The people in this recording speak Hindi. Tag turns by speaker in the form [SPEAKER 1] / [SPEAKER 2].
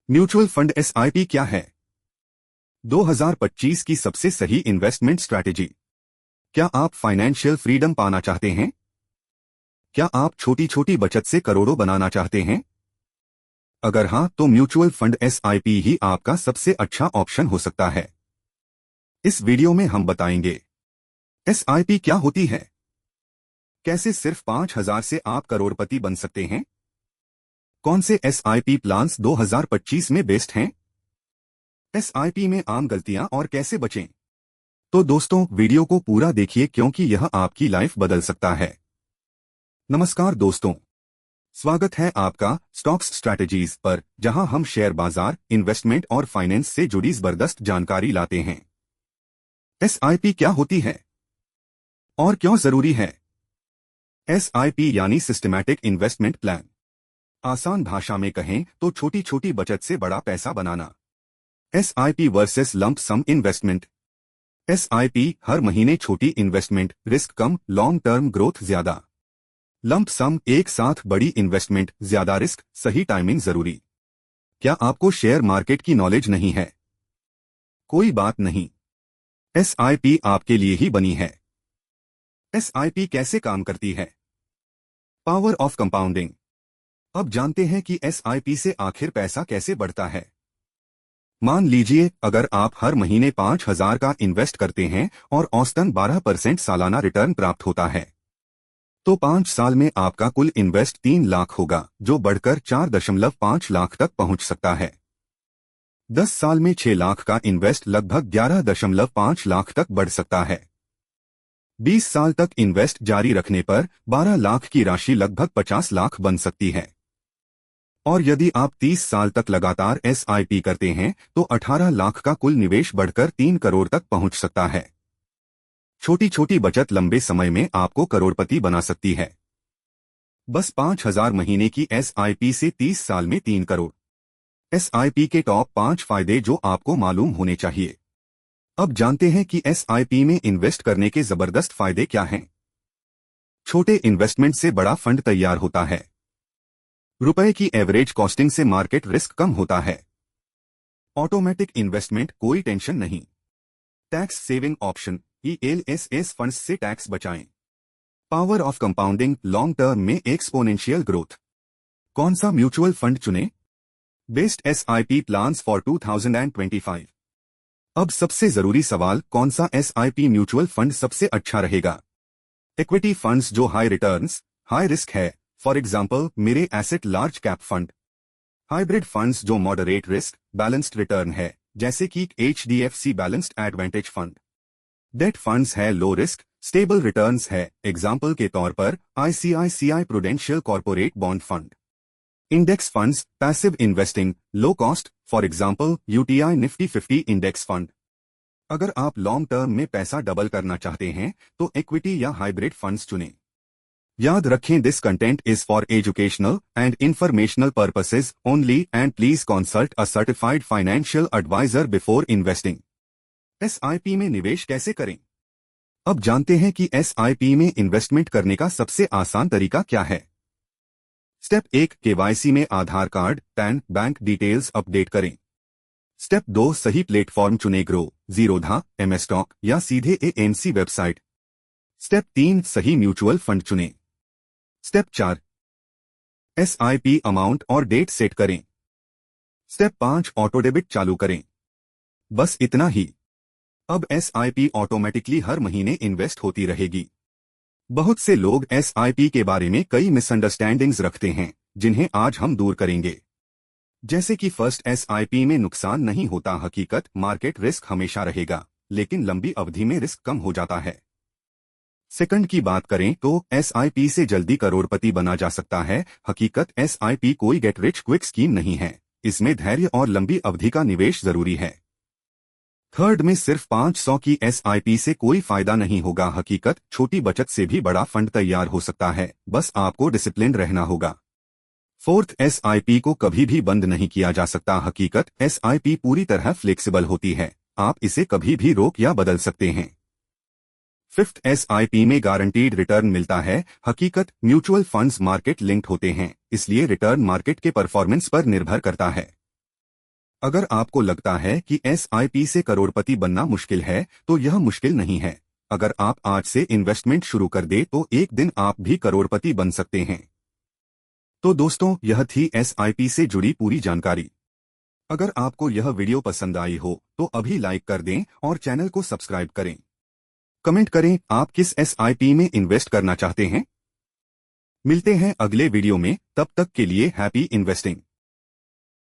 [SPEAKER 1] म्यूचुअल फंड एसआईपी क्या है? 2025 की सबसे सही इन्वेस्टमेंट स्ट्रैटेजी। क्या आप फाइनेंशियल फ्रीडम पाना चाहते हैं? क्या आप छोटी छोटी बचत से करोड़ों बनाना चाहते हैं? अगर हां, तो म्यूचुअल फंड एसआईपी ही आपका सबसे अच्छा ऑप्शन हो सकता है। इस वीडियो में हम बताएंगे एसआईपी क्या होती है, कैसे सिर्फ 5,000 से आप करोड़पति बन सकते हैं, कौन से एसआईपी प्लान्स 2025 में बेस्ट हैं, एसआईपी में आम गलतियां और कैसे बचें। तो दोस्तों, वीडियो को पूरा देखिए क्योंकि यह आपकी लाइफ बदल सकता है। नमस्कार दोस्तों, स्वागत है आपका स्टॉक्स स्ट्रैटेजीज पर, जहां हम शेयर बाजार, इन्वेस्टमेंट और फाइनेंस से जुड़ी जबरदस्त जानकारी लाते हैं। एसआईपी क्या होती है और क्यों जरूरी है? एसआईपी यानी सिस्टमैटिक इन्वेस्टमेंट प्लान। आसान भाषा में कहें तो छोटी छोटी बचत से बड़ा पैसा बनाना। SIP versus lump sum investment. SIP हर महीने छोटी इन्वेस्टमेंट, रिस्क कम, लॉन्ग टर्म ग्रोथ ज्यादा। लंप सम एक साथ बड़ी इन्वेस्टमेंट, ज्यादा रिस्क, सही टाइमिंग जरूरी। क्या आपको शेयर मार्केट की नॉलेज नहीं है? कोई बात नहीं, एसआईपी आपके लिए ही बनी है। एसआईपी कैसे काम करती है? Power of compounding. अब जानते हैं कि एसआईपी से आखिर पैसा कैसे बढ़ता है। मान लीजिए, अगर आप हर महीने 5,000 का इन्वेस्ट करते हैं और औसतन 12% सालाना रिटर्न प्राप्त होता है, तो 5 साल में आपका कुल इन्वेस्ट 3 लाख होगा, जो बढ़कर 4.5 लाख तक पहुंच सकता है। 10 साल में 6 लाख का इन्वेस्ट लगभग 11.5 लाख तक बढ़ सकता है। 20 साल तक इन्वेस्ट जारी रखने पर 12 लाख की राशि लगभग 50 लाख बन सकती है। और यदि आप 30 साल तक लगातार एसआईपी करते हैं तो 18 लाख का कुल निवेश बढ़कर 3 करोड़ तक पहुंच सकता है। छोटी छोटी बचत लंबे समय में आपको करोड़पति बना सकती है। बस 5,000 महीने की एसआईपी से 30 साल में 3 करोड़। एसआईपी के टॉप 5 फायदे जो आपको मालूम होने चाहिए। अब जानते हैं कि एसआईपी में इन्वेस्ट करने के जबरदस्त फायदे क्या हैं। छोटे इन्वेस्टमेंट से बड़ा फंड तैयार होता है। रुपए की एवरेज कॉस्टिंग से मार्केट रिस्क कम होता है। ऑटोमेटिक इन्वेस्टमेंट, कोई टेंशन नहीं। Tax saving option, ELSS funds से टैक्स बचाएं। Power of compounding, long term में एक्सपोनेंशियल ग्रोथ। कौन सा म्यूचुअल फंड चुनें? Best SIP plans for 2025। अब सबसे जरूरी सवाल, कौन सा एसआईपी म्यूचुअल फंड सबसे अच्छा रहेगा? इक्विटी फंड्स जो हाई रिटर्न्स, हाई रिस्क है, फॉर एग्जाम्पल मेरे asset large cap fund. Hybrid funds जो मॉडरेट रिस्क, बैलेंस्ड रिटर्न है, जैसे कि HDFC balanced advantage fund. Date funds है लो रिस्क, स्टेबल रिटर्न्स है, एग्जाम्पल के तौर पर ICICI prudential corporate bond fund. Index funds, passive investing, low cost, for example UTI Nifty 50 index fund. अगर आप लॉन्ग टर्म में पैसा डबल करना चाहते हैं तो इक्विटी या हाइब्रिड फंड्स चुनें। याद रखें, this content is for educational and informational purposes only and please consult a certified financial advisor before investing. SIP में निवेश कैसे करें? अब जानते हैं कि एसआईपी में इन्वेस्टमेंट करने का सबसे आसान तरीका क्या है। स्टेप 1, केवाईसी में Aadhaar card, PAN, bank details update करें। स्टेप 2, सही प्लेटफॉर्म चुनें, ग्रो, जीरोधा, एमएस स्टॉक या सीधे एएमसी वेबसाइट। स्टेप 3, सही म्यूचुअल फंड चुनें। स्टेप 4, एसआईपी अमाउंट और डेट सेट करें। स्टेप 5, ऑटो डेबिट चालू करें। बस इतना ही। अब एसआईपी ऑटोमेटिकली हर महीने इन्वेस्ट होती रहेगी। बहुत से लोग एसआईपी के बारे में कई मिसअंडरस्टैंडिंग्स रखते हैं, जिन्हें आज हम दूर करेंगे। जैसे कि फर्स्ट, एसआईपी में नुकसान नहीं होता। हकीकत, मार्केट रिस्क हमेशा रहेगा, लेकिन लंबी अवधि में रिस्क कम हो जाता है। सेकंड की बात करें तो एसआईपी से जल्दी करोड़पति बना जा सकता है। हकीकत, एसआईपी कोई गेट रिच क्विक स्कीम नहीं है, इसमें धैर्य और लंबी अवधि का निवेश जरूरी है। थर्ड में, सिर्फ 500 की एसआईपी से कोई फायदा नहीं होगा। हकीकत, छोटी बचत से भी बड़ा फंड तैयार हो सकता है, बस आपको डिसिप्लिन रहना होगा। फोर्थ, एसआईपी को कभी भी बंद नहीं किया जा सकता। हकीकत, एसआईपी पूरी तरह फ्लेक्सिबल होती है, आप इसे कभी भी रोक या बदल सकते हैं। फिफ्थ, एसआईपी में गारंटीड रिटर्न मिलता है। हकीकत, म्यूचुअल फंड्स मार्केट लिंक्ड होते हैं, इसलिए रिटर्न मार्केट के परफॉर्मेंस पर निर्भर करता है। अगर आपको लगता है कि SIP से करोड़पति बनना मुश्किल है, तो यह मुश्किल नहीं है। अगर आप आज से इन्वेस्टमेंट शुरू कर दे तो एक दिन आप भी करोड़पति बन सकते हैं। तो दोस्तों, यह थी SIP से जुड़ी पूरी जानकारी। अगर आपको यह वीडियो पसंद आई हो तो अभी लाइक कर दें और चैनल को सब्सक्राइब करें। कमेंट करें आप किस SIP में इन्वेस्ट करना चाहते हैं। मिलते हैं अगले वीडियो में, तब तक के लिए हैप्पी इन्वेस्टिंग।